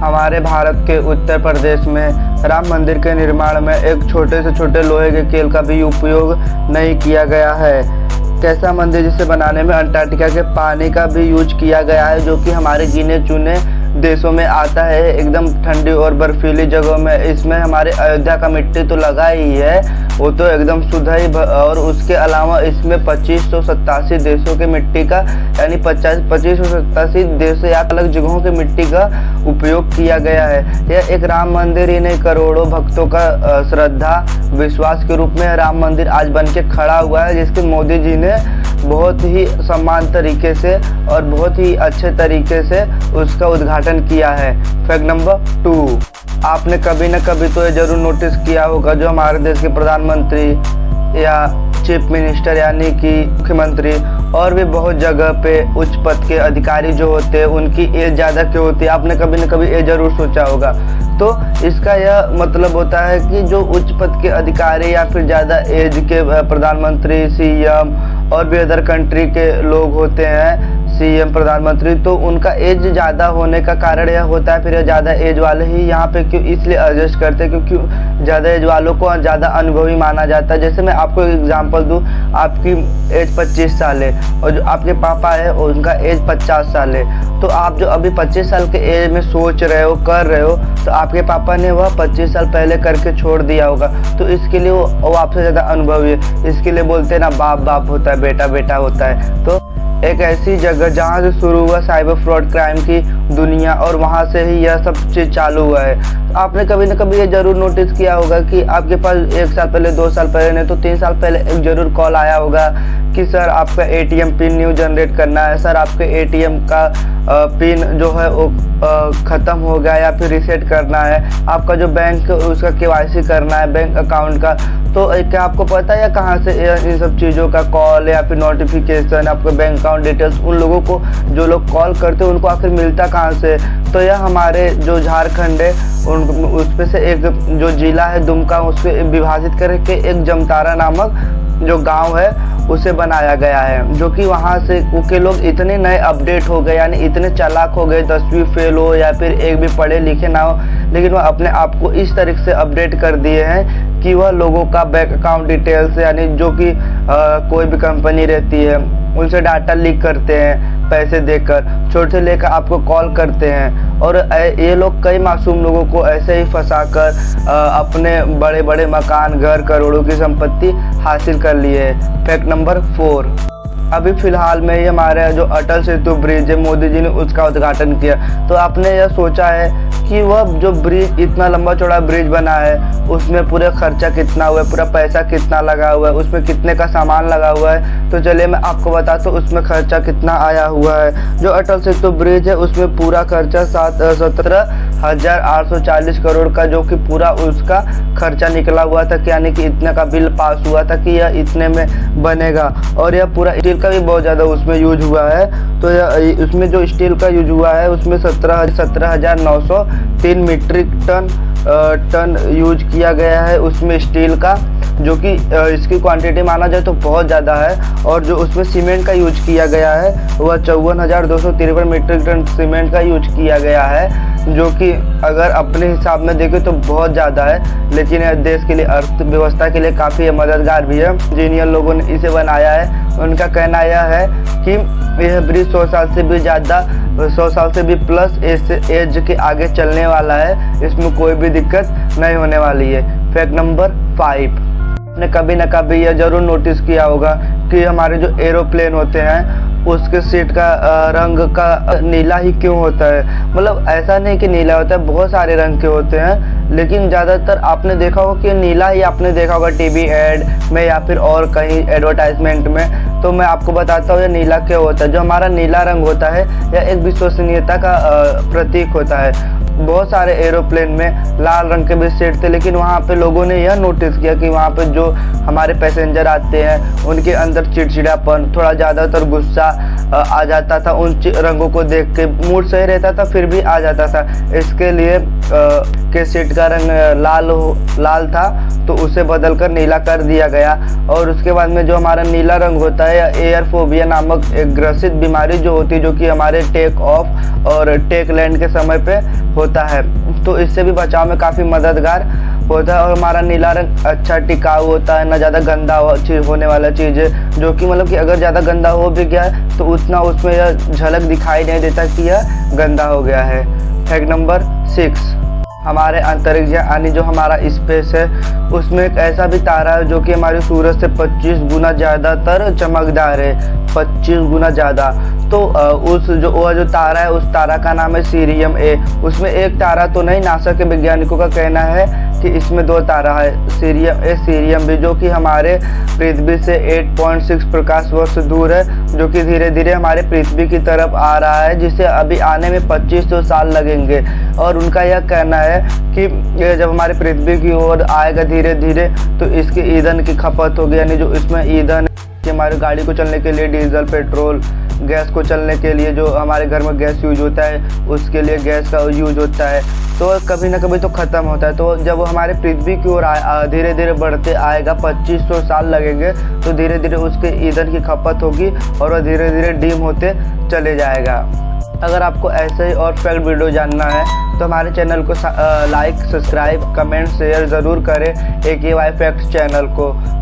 हमारे भारत के उत्तर प्रदेश में राम मंदिर के निर्माण में एक छोटे से छोटे लोहे के कील का भी उपयोग नहीं किया गया है। कैसा मंदिर जिसे बनाने में अंटार्कटिका के पानी का भी यूज किया गया है, जो कि हमारे गिने चुने देशों में आता है, एकदम ठंडी और बर्फीली जगहों में। इसमें हमारे अयोध्या का मिट्टी तो लगा ही है, वो तो एकदम शुद्ध ही, और उसके अलावा इसमें 2587 देशों के मिट्टी का यानी 2587 देशों या अलग जगहों के मिट्टी का उपयोग किया गया है। यह एक राम मंदिर ही नहीं, करोड़ों भक्तों का श्रद्धा विश्वास के रूप में राम मंदिर आज बन के खड़ा हुआ है, जिसके मोदी जी ने बहुत ही सम्मान तरीके से और बहुत ही अच्छे तरीके से उसका उद्घाटन किया है। फैक्ट नंबर 2, आपने कभी न कभी तो ये जरूर नोटिस किया होगा, जो हमारे देश के प्रधानमंत्री या चीफ मिनिस्टर यानी कि मुख्यमंत्री और भी बहुत जगह पे उच्च पद के अधिकारी जो होते हैं, उनकी एज ज़्यादा क्यों होती है? आपने कभी न कभी ये जरूर सोचा होगा। तो इसका यह मतलब होता है कि जो उच्च पद के अधिकारी या फिर ज़्यादा एज के प्रधानमंत्री, सीएम और भी अदर कंट्री के लोग होते हैं, सीएम प्रधानमंत्री, तो उनका एज ज़्यादा होने का कारण यह होता है, फिर ज़्यादा एज वाले ही यहाँ पे क्यों इसलिए एडजस्ट करते हैं क्योंकि ज़्यादा एज वालों को ज़्यादा अनुभवी माना जाता है। जैसे मैं आपको एग्जांपल दूँ, आपकी एज 25 साल है और जो आपके पापा है उनका एज 50 साल है, तो आप जो अभी 25 साल के एज में सोच रहे हो, कर रहे हो, तो आपके पापा ने वह 25 साल पहले करके छोड़ दिया होगा, तो इसके लिए वो आपसे ज़्यादा अनुभवी है। इसके लिए बोलते हैं ना, बाप बाप होता है, बेटा बेटा होता है। तो एक ऐसी जगह जहाँ से शुरू हुआ साइबर फ्रॉड क्राइम की दुनिया, और वहाँ से ही यह सब चीज़ चालू हुआ है। तो आपने कभी न कभी ये जरूर नोटिस किया होगा कि आपके पास 1 साल पहले, 2 साल पहले नहीं तो 3 साल पहले एक जरूर कॉल आया होगा कि सर आपका एटीएम पिन न्यू जनरेट करना है, सर आपके एटीएम का पिन जो है वो ख़त्म हो गया या फिर रीसेट करना है, आपका जो बैंक उसका केवाईसी करना है बैंक अकाउंट का। तो क्या आपको पता है कहाँ से इन सब चीज़ों का कॉल या फिर नोटिफिकेशन, आपके बैंक अकाउंट डिटेल्स, उन लोगों को जो लोग कॉल करते हैं उनको आखिर मिलता कहाँ से? तो यह हमारे जो झारखंड है उसमें से एक जो जिला है दुमका, उससे विभाजित करके एक जमतारा नामक जो गांव है उसे बनाया गया है, जो कि वहाँ से के लोग इतने नए अपडेट हो गए, यानी इतने चालाक हो गए, 10वीं फेल हो या फिर एक भी पढ़े लिखे ना हो, लेकिन वह अपने आप को इस तरीके से अपडेट कर दिए हैं कि वह लोगों का बैंक अकाउंट डिटेल्स यानी जो कि कोई भी कंपनी रहती है उनसे डाटा लीक करते हैं पैसे देकर, छोटे से लेकर आपको कॉल करते हैं, और ये लोग कई मासूम लोगों को ऐसे ही फंसाकर अपने बड़े बड़े मकान, घर, करोड़ों की संपत्ति हासिल कर लिए। फैक्ट नंबर 4, अभी फिलहाल में ही हमारे जो अटल सेतु ब्रिज है, मोदी जी ने उसका उद्घाटन किया। तो आपने यह सोचा है कि वह जो ब्रिज, इतना लंबा चौड़ा ब्रिज बना है, उसमें पूरा खर्चा कितना हुआ है, पूरा पैसा कितना लगा हुआ है, उसमें कितने का सामान लगा हुआ है? तो चलिए मैं आपको बताता हूँ उसमें खर्चा कितना आया हुआ है। जो अटल सेतु ब्रिज है उसमें पूरा खर्चा 17,840 करोड़ का, जो कि पूरा उसका खर्चा निकला हुआ था, यानी कि इतने का बिल पास हुआ था कि यह इतने में बनेगा। और यह पूरा स्टील का भी बहुत ज़्यादा उसमें यूज हुआ है। तो उसमें जो स्टील का यूज हुआ है उसमें 17,903 मीट्रिक टन यूज किया गया है उसमें स्टील का, जो कि इसकी क्वांटिटी माना जाए तो बहुत ज़्यादा है। और जो उसमें सीमेंट का यूज किया गया है वह 54,253 मीट्रिक टन सीमेंट का यूज किया गया है, जो कि अगर अपने हिसाब में देखें तो बहुत ज़्यादा है, लेकिन यह देश के लिए, अर्थव्यवस्था के लिए काफ़ी मददगार भी है। इंजीनियर लोगों ने इसे बनाया है। उनका कहना यह है कि यह ब्रिज 100 साल से भी ज़्यादा, 100 साल से भी प्लस एज के आगे चलने वाला है, इसमें कोई भी दिक्कत नहीं होने वाली है। फैक्ट नंबर 5, आपने कभी न कभी यह जरूर नोटिस किया होगा कि हमारे जो एरोप्लेन होते हैं उसके सीट का रंग का नीला ही क्यों होता है? मतलब ऐसा नहीं कि नीला होता है, बहुत सारे रंग के होते हैं, लेकिन ज़्यादातर आपने देखा होगा कि नीला ही आपने देखा होगा टीवी एड में या फिर और कहीं एडवर्टाइजमेंट में। तो मैं आपको बताता हूँ यह नीला क्यों होता है। जो हमारा नीला रंग होता है यह एक विश्वसनीयता का प्रतीक होता है। बहुत सारे एरोप्लेन में लाल रंग के भी सीट थे, लेकिन वहाँ पे लोगों ने यह नोटिस किया कि वहाँ पे जो हमारे पैसेंजर आते हैं उनके अंदर चिड़चिड़ापन, थोड़ा ज़्यादातर गुस्सा आ जाता था उन रंगों को देख के। मूड सही रहता था फिर भी आ जाता था। इसके लिए के सीट का रंग लाल था तो उसे बदलकर नीला कर दिया गया। और उसके बाद में जो हमारा नीला रंग होता है एयरफोबिया नामक एक ग्रसित बीमारी जो होती है, जो कि हमारे टेक ऑफ और टेक लैंड के समय पे होता है, तो इससे भी बचाव में काफ़ी मददगार होता है। और हमारा नीला रंग अच्छा टिकाऊ होता है, ना ज़्यादा गंदा होने वाला चीज़ है, जो कि मतलब कि अगर ज़्यादा गंदा हो भी गया है तो उतना उसमें यह झलक दिखाई नहीं देता कि यह गंदा हो गया है। फैक्ट नंबर 6, हमारे अंतरिक्ष यानी जो हमारा स्पेस है उसमें एक ऐसा भी तारा है जो कि हमारे सूरज से 25 गुना ज़्यादातर चमकदार है, 25 गुना ज़्यादा। तो वह जो तारा है उस तारा का नाम है सीरियम ए। उसमें एक तारा तो नहीं, नासा के वैज्ञानिकों का कहना है कि इसमें 2 तारा है, सीरियम ए सीरियम बी, जो कि हमारे पृथ्वी से 8.6 प्रकाश वर्ष दूर है, जो कि धीरे धीरे हमारे पृथ्वी की तरफ आ रहा है, जिसे अभी आने में 2500 साल लगेंगे। और उनका यह कहना है कि जब हमारे पृथ्वी की ओर आएगा धीरे धीरे तो इसकी ईंधन की खपत होगी, यानी जो इसमें ईंधन कि हमारी गाड़ी को चलने के लिए डीजल, पेट्रोल, गैस को चलने के लिए जो हमारे घर में गैस यूज होता है उसके लिए गैस का यूज होता है, तो कभी ना कभी तो ख़त्म होता है। तो जब वो हमारे पृथ्वी की ओर धीरे धीरे बढ़ते आएगा, 2500 साल लगेंगे, तो धीरे धीरे उसके ईंधन की खपत होगी और वह धीरे धीरे डीम होते चले जाएगा। अगर आपको ऐसे ही और फैक्ट वीडियो जानना है तो हमारे चैनल को लाइक, सब्सक्राइब, कमेंट, शेयर ज़रूर करें AKY फैक्ट चैनल को।